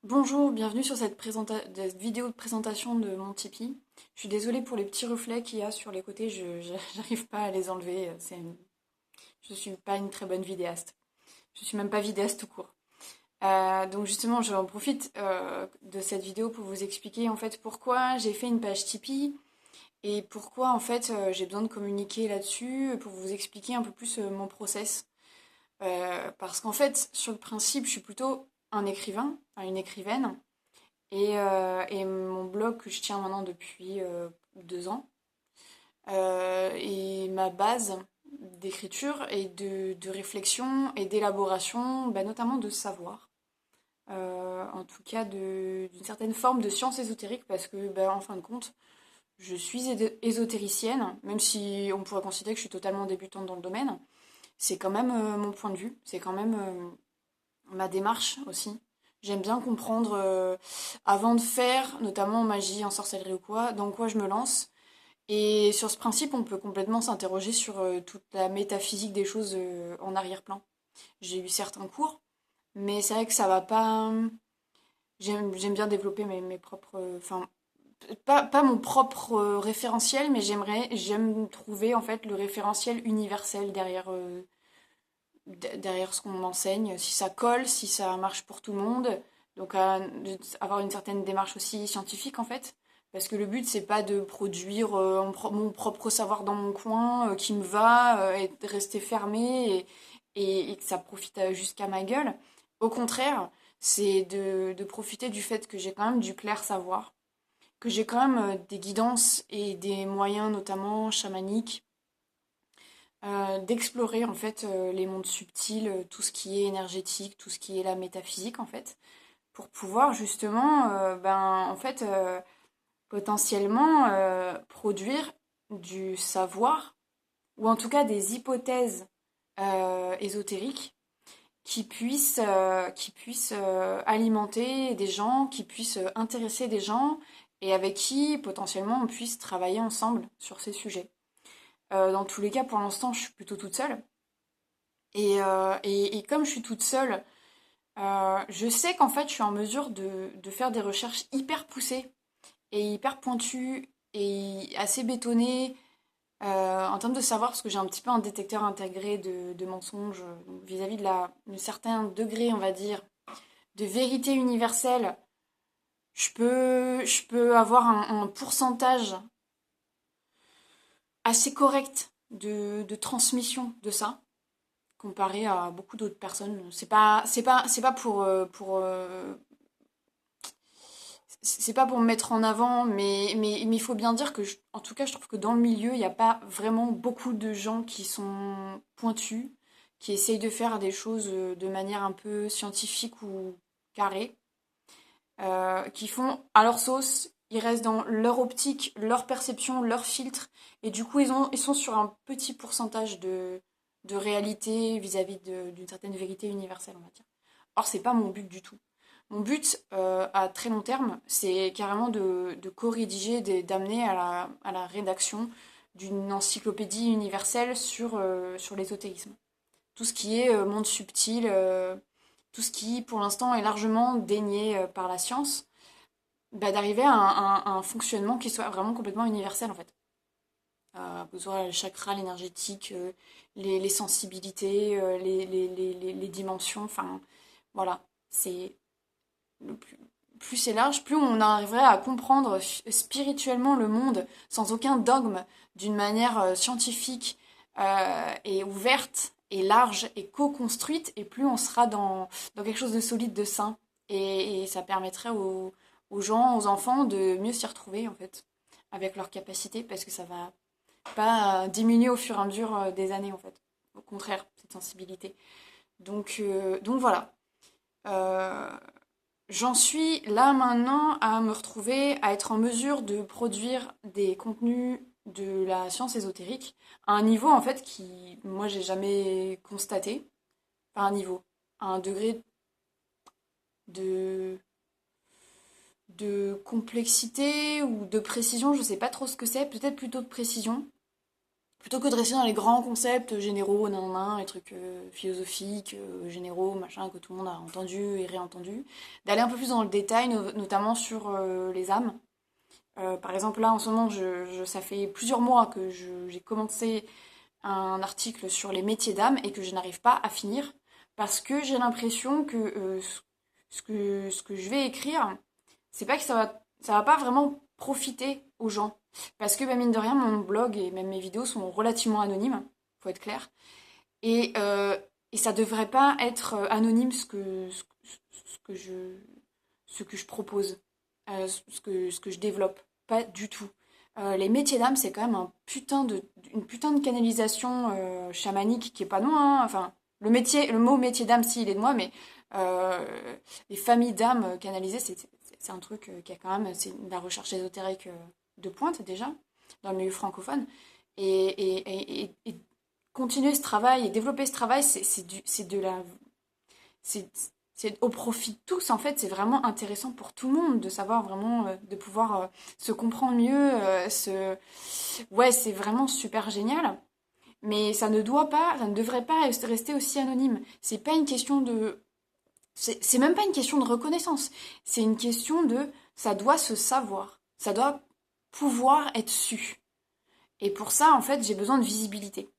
Bonjour, bienvenue sur cette vidéo de présentation de mon Tipeee. Je suis désolée pour les petits reflets qu'il y a sur les côtés, j'arrive pas à les enlever. Je suis pas une très bonne vidéaste. Je suis même pas vidéaste tout court. Donc justement, j'en profite de cette vidéo pour vous expliquer en fait pourquoi j'ai fait une page Tipeee et pourquoi en fait j'ai besoin de communiquer là-dessus pour vous expliquer un peu plus mon process. Parce qu'en fait, sur le principe, je suis plutôt un écrivain, enfin, une écrivaine. Et mon blog que je tiens maintenant depuis 2 ans, et ma base d'écriture et de réflexion et d'élaboration, bah, notamment de savoir. En tout cas d'une certaine forme de science ésotérique parce que, bah, en fin de compte, je suis ésotéricienne, même si on pourrait considérer que je suis totalement débutante dans le domaine. C'est quand même mon point de vue, c'est quand même ma démarche aussi. J'aime bien comprendre avant de faire, notamment en magie, en sorcellerie ou quoi, dans quoi je me lance. Et sur ce principe, on peut complètement s'interroger sur toute la métaphysique des choses en arrière-plan. J'ai eu certains cours, mais c'est vrai que ça va pas. J'aime bien développer mes propres. Enfin, pas mon propre référentiel, mais j'aime trouver en fait le référentiel universel derrière ce qu'on m'enseigne, si ça colle, si ça marche pour tout le monde. Donc avoir une certaine démarche aussi scientifique en fait. Parce que le but, c'est pas de produire mon propre savoir dans mon coin qui me va et de rester fermé et que ça profite jusqu'à ma gueule. Au contraire, c'est de profiter du fait que j'ai quand même du clair savoir, que j'ai quand même des guidances et des moyens, notamment chamaniques, d'explorer en fait les mondes subtils, tout ce qui est énergétique, tout ce qui est la métaphysique en fait, pour pouvoir justement, ben en fait, potentiellement produire du savoir ou en tout cas des hypothèses ésotériques qui puissent alimenter des gens, qui puissent intéresser des gens et avec qui potentiellement on puisse travailler ensemble sur ces sujets. Dans tous les cas, pour l'instant, je suis plutôt toute seule. Et comme je suis toute seule, je sais qu'en fait, je suis en mesure de faire des recherches hyper poussées et hyper pointues et assez bétonnées en termes de savoir, parce que j'ai un petit peu un détecteur intégré de mensonges donc vis-à-vis d'un certain degré, on va dire, de vérité universelle. Je peux avoir un pourcentage assez correct de transmission de ça comparé à beaucoup d'autres personnes. C'est pas pour me mettre en avant, mais il faut bien dire que, en tout cas, je trouve que dans le milieu, il n'y a pas vraiment beaucoup de gens qui sont pointus, qui essayent de faire des choses de manière un peu scientifique ou carrée, qui font à leur sauce, ils restent dans leur optique, leur perception, leur filtre, et du coup, ils sont sur un petit pourcentage de réalité vis-à-vis d'une certaine vérité universelle, on va dire. Or, c'est pas mon but du tout. Mon but, à très long terme, c'est carrément de co-rédiger, d'amener à la rédaction d'une encyclopédie universelle sur l'ésotérisme. Tout ce qui est monde subtil, tout ce qui, pour l'instant, est largement dénié par la science, bah, d'arriver à un fonctionnement qui soit vraiment complètement universel, en fait. Que ce soit le chakra, l'énergétique, les sensibilités, les dimensions, enfin, voilà. C'est le plus c'est large, plus on arriverait à comprendre spirituellement le monde sans aucun dogme, d'une manière scientifique et ouverte et large et co-construite, et plus on sera dans quelque chose de solide, de sain. Et ça permettrait aux gens, aux enfants de mieux s'y retrouver en fait, avec leurs capacités, parce que ça va pas diminuer au fur et à mesure des années en fait. Au contraire, cette sensibilité. Donc voilà. Euh, J'en suis là maintenant à me retrouver à être en mesure de produire des contenus de la science ésotérique à un niveau en fait qui, moi, j'ai jamais constaté. Pas un niveau, à un degré de, de complexité ou de précision, je sais pas trop ce que c'est, peut-être plutôt de précision. Plutôt que de rester dans les grands concepts généraux, nanana, les trucs philosophiques, généraux, machin, que tout le monde a entendu et réentendu, d'aller un peu plus dans le détail, notamment sur les âmes. Par exemple, là, en ce moment, ça fait plusieurs mois que j'ai commencé un article sur les métiers d'âme et que je n'arrive pas à finir parce que j'ai l'impression que, ce que je vais écrire, c'est pas que ça va pas vraiment profiter aux gens. Parce que, bah, mine de rien, mon blog et même mes vidéos sont relativement anonymes, faut être clair. Et ça devrait pas être anonyme ce que je propose, ce que je développe. Pas du tout. Les métiers d'âme, c'est quand même une putain de canalisation chamanique qui est pas de moi, hein. Enfin, le mot métier d'âme, si, il est de moi, mais euh, les familles d'âmes canalisées, c'est un truc qui a quand même, c'est de la recherche ésotérique de pointe déjà, dans le milieu francophone. Et continuer ce travail et développer ce travail, c'est de la, c'est au profit de tous, en fait, c'est vraiment intéressant pour tout le monde de savoir vraiment, de pouvoir se comprendre mieux, ouais, c'est vraiment super génial. Mais ça ne devrait pas rester aussi anonyme. C'est pas une question de, c'est même pas une question de reconnaissance. C'est une question de, ça doit se savoir. Ça doit pouvoir être su. Et pour ça, en fait, j'ai besoin de visibilité.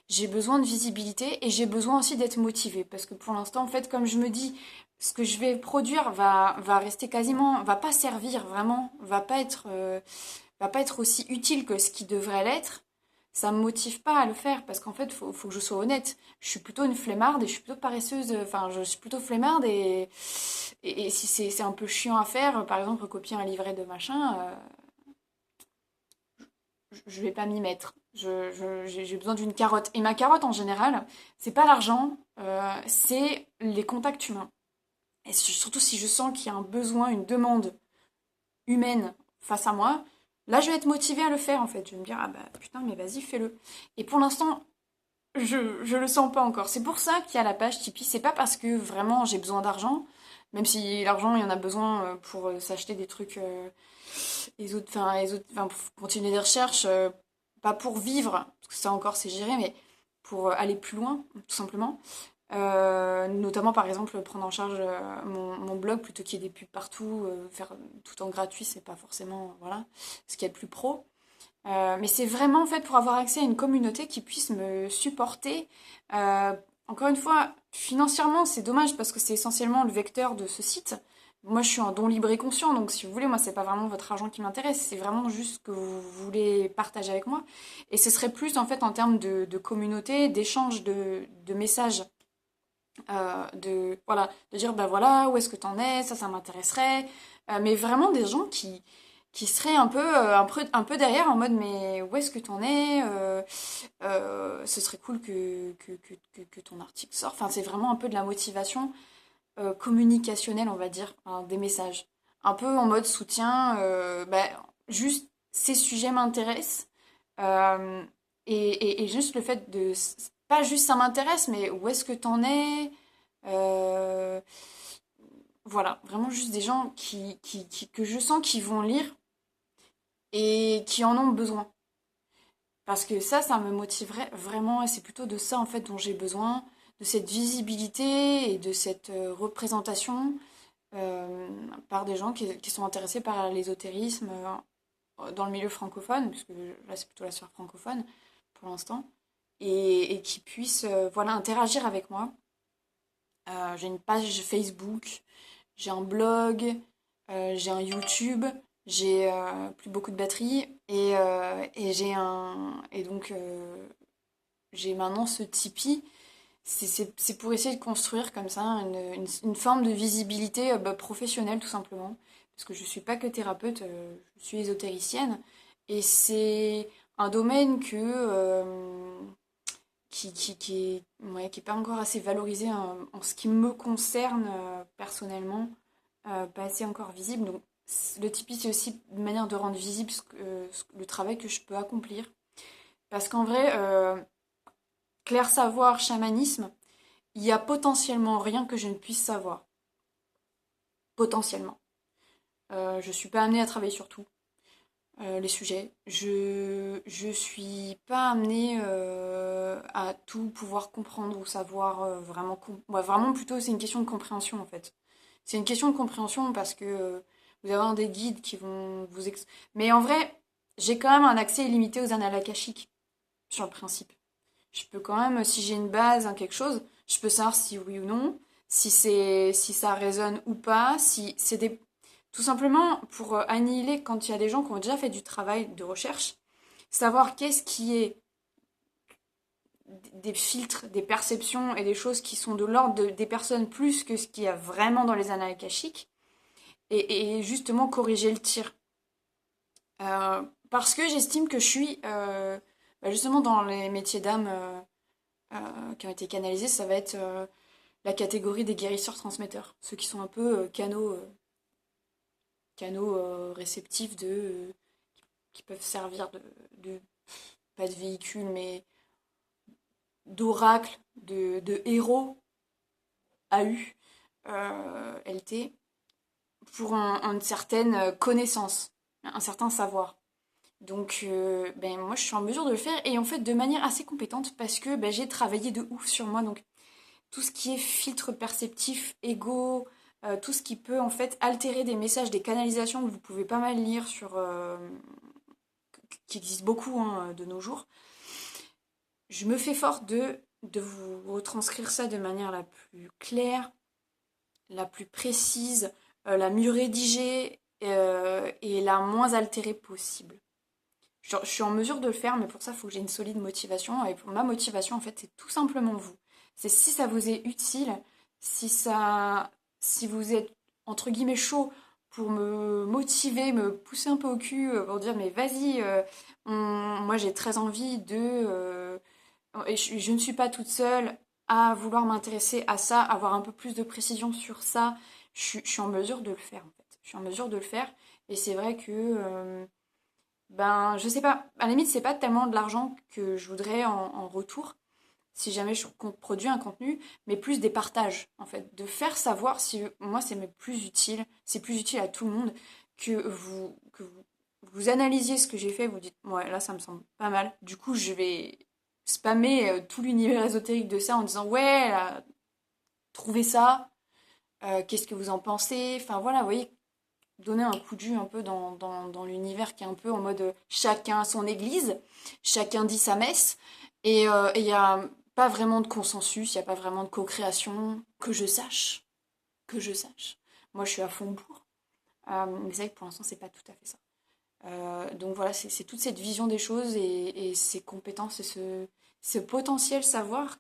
J'ai besoin de visibilité et j'ai besoin aussi d'être motivée. Parce que pour l'instant, en fait, comme je me dis, ce que je vais produire va rester quasiment, va pas servir vraiment, va pas être aussi utile que ce qui devrait l'être. Ça me motive pas à le faire parce qu'en fait, faut que je sois honnête. Je suis plutôt une flemmarde et je suis plutôt paresseuse. Enfin, je suis plutôt flemmarde et si c'est un peu chiant à faire, par exemple, copier un livret de machin, je vais pas m'y mettre. J'ai besoin d'une carotte. Et ma carotte, en général, c'est pas l'argent, c'est les contacts humains. Et surtout si je sens qu'il y a un besoin, une demande humaine face à moi, là, je vais être motivée à le faire, en fait. Je vais me dire, ah bah putain, mais vas-y, fais-le. Et pour l'instant, je le sens pas encore. C'est pour ça qu'il y a la page Tipeee. C'est pas parce que vraiment j'ai besoin d'argent, même si l'argent, il y en a besoin pour s'acheter des trucs, enfin, pour continuer des recherches, pas pour vivre, parce que ça encore c'est géré, mais pour aller plus loin, tout simplement. Notamment par exemple prendre en charge mon blog plutôt qu'il y ait des pubs partout, faire tout en gratuit, c'est pas forcément voilà, ce qu'il y a de plus pro. Mais c'est vraiment en fait pour avoir accès à une communauté qui puisse me supporter. Euh, Encore une fois, financièrement, c'est dommage parce que c'est essentiellement le vecteur de ce site. Moi, je suis en don libre et conscient, donc si vous voulez, moi, c'est pas vraiment votre argent qui m'intéresse, c'est vraiment juste ce que vous voulez partager avec moi. Et ce serait plus en fait en termes de communauté, d'échange de messages, voilà, de dire bah voilà, où est-ce que t'en es, ça m'intéresserait. Mais vraiment des gens qui seraient un peu derrière en mode mais où est-ce que t'en es, ce serait cool que ton article sorte. Enfin, c'est vraiment un peu de la motivation communicationnelle, on va dire, hein, des messages. Un peu en mode soutien, bah, juste ces sujets m'intéressent. euh, et juste le fait de... Pas juste ça m'intéresse, mais où est-ce que t'en es, euh, voilà, vraiment juste des gens que je sens qui vont lire et qui en ont besoin. Parce que ça me motiverait vraiment, et c'est plutôt de ça en fait dont j'ai besoin, de cette visibilité et de cette représentation par des gens qui sont intéressés par l'ésotérisme dans le milieu francophone, puisque là c'est plutôt la sphère francophone pour l'instant, et qui puissent voilà, interagir avec moi. J'ai une page Facebook, j'ai un blog, j'ai un YouTube, j'ai plus beaucoup de batterie et donc j'ai maintenant ce Tipeee. C'est pour essayer de construire comme ça une forme de visibilité bah, professionnelle tout simplement. Parce que je suis pas que thérapeute, je suis ésotéricienne. Et c'est un domaine ouais, qui est pas encore assez valorisé en ce qui me concerne personnellement, pas assez encore visible. Donc le Tipeee, c'est aussi une manière de rendre visible le travail que je peux accomplir. Parce qu'en vrai, clair savoir, chamanisme, il y a potentiellement rien que je ne puisse savoir. Potentiellement. Je suis pas amenée à travailler sur tout. les sujets. Je suis pas amenée à tout pouvoir comprendre ou savoir vraiment. Ouais, vraiment, plutôt, c'est une question de compréhension en fait. C'est une question de compréhension parce que vous avez un des guides qui vont vous. Mais en vrai, j'ai quand même un accès illimité aux annales akashiques sur le principe. Je peux quand même, si j'ai une base, hein, quelque chose, je peux savoir si oui ou non, si ça résonne ou pas, si c'est des tout simplement pour annihiler quand il y a des gens qui ont déjà fait du travail de recherche, savoir qu'est-ce qui est des filtres, des perceptions et des choses qui sont de l'ordre des personnes plus que ce qu'il y a vraiment dans les annales akashiques et justement corriger le tir. Parce que j'estime que je suis justement dans les métiers d'âme qui ont été canalisés, ça va être la catégorie des guérisseurs transmetteurs, ceux qui sont un peu canaux réceptifs qui peuvent servir de pas de véhicule, mais d'oracle, de héros AU, LT, pour une certaine connaissance, un certain savoir. Donc, ben, moi, je suis en mesure de le faire et en fait de manière assez compétente parce que ben, j'ai travaillé de ouf sur moi. Donc, tout ce qui est filtre perceptif, ego, tout ce qui peut en fait altérer des messages, des canalisations que vous pouvez pas mal lire sur, qui existent beaucoup hein, de nos jours. Je me fais forte de vous retranscrire ça de manière la plus claire, la plus précise, la mieux rédigée et la moins altérée possible. Je suis en mesure de le faire, mais pour ça, il faut que j'ai une solide motivation. Et pour ma motivation, en fait, c'est tout simplement vous. C'est si ça vous est utile, si vous êtes, entre guillemets, chaud pour me motiver, me pousser un peu au cul, pour dire, mais vas-y, moi j'ai très envie et je ne suis pas toute seule à vouloir m'intéresser à ça, avoir un peu plus de précision sur ça. Je suis en mesure de le faire, en fait. Je suis en mesure de le faire. Et c'est vrai que ben, je sais pas. À la limite, c'est pas tellement de l'argent que je voudrais en retour, si jamais je produis un contenu, mais plus des partages, en fait. De faire savoir si moi, c'est plus utile à tout le monde vous analysiez ce que j'ai fait, vous dites, ouais, là, ça me semble pas mal. Du coup, je vais spammer tout l'univers ésotérique de ça en disant, ouais, là, trouvez ça, qu'est-ce que vous en pensez? Enfin, voilà, vous voyez, donner un coup de jus un peu dans l'univers qui est un peu en mode chacun a son église, chacun dit sa messe, et il n'y a pas vraiment de consensus, il n'y a pas vraiment de co-création, que je sache, que je sache. Moi, je suis à fond pour, mais c'est vrai que pour l'instant, c'est pas tout à fait ça. Donc voilà, c'est toute cette vision des choses et ces compétences et ce potentiel savoir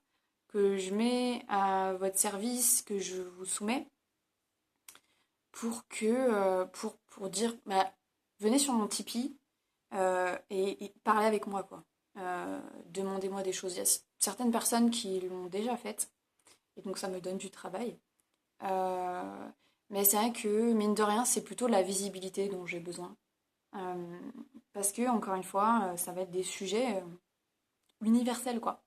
que je mets à votre service, que je vous soumets, pour dire bah, venez sur mon Tipeee et parlez avec moi quoi. Demandez-moi des choses. Il y a certaines personnes qui l'ont déjà faites et donc ça me donne du travail. Euh, mais c'est vrai que mine de rien, c'est plutôt la visibilité dont j'ai besoin. Euh, Parce que encore une fois, ça va être des sujets universels quoi.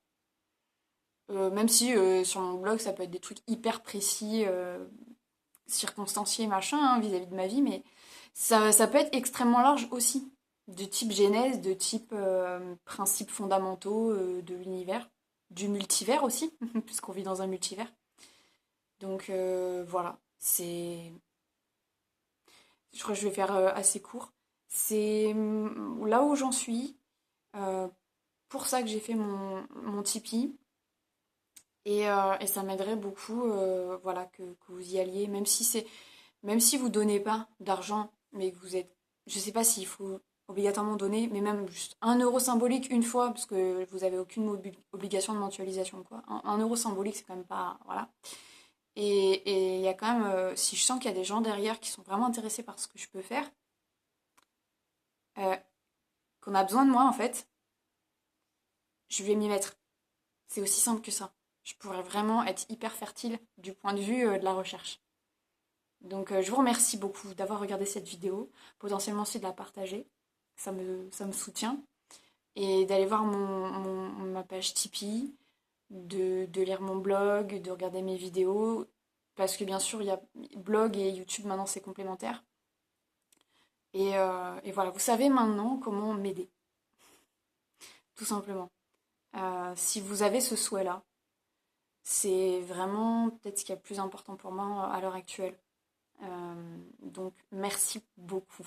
Même si sur mon blog ça peut être des trucs hyper précis, circonstanciés, machin, hein, vis-à-vis de ma vie, mais ça peut être extrêmement large aussi, de type genèse, de type principes fondamentaux de l'univers, du multivers aussi, puisqu'on vit dans un multivers. Donc voilà, je crois que je vais faire assez court. C'est là où j'en suis, euh, pour ça que j'ai fait mon Tipeee. Et ça m'aiderait beaucoup, voilà, que vous y alliez, même si vous donnez pas d'argent, mais que vous êtes, je sais pas s'il faut obligatoirement donner, mais même juste 1 euro symbolique une fois, parce que vous avez aucune obligation de mensualisation, quoi. 1 euro symbolique, c'est quand même pas, voilà. Et il y a quand même, si je sens qu'il y a des gens derrière qui sont vraiment intéressés par ce que je peux faire, euh, qu'on a besoin de moi, en fait, je vais m'y mettre. C'est aussi simple que ça. Je pourrais vraiment être hyper fertile du point de vue de la recherche. Donc je vous remercie beaucoup d'avoir regardé cette vidéo, potentiellement aussi de la partager, ça me soutient, et d'aller voir ma page Tipeee, de lire mon blog, de regarder mes vidéos, parce que bien sûr il y a blog et YouTube maintenant c'est complémentaire. Et voilà, vous savez maintenant comment m'aider, tout simplement. Si vous avez ce souhait-là, c'est vraiment peut-être ce qui est le plus important pour moi à l'heure actuelle. Donc merci beaucoup.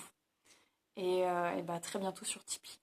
Et bah, à très bientôt sur Tipeee.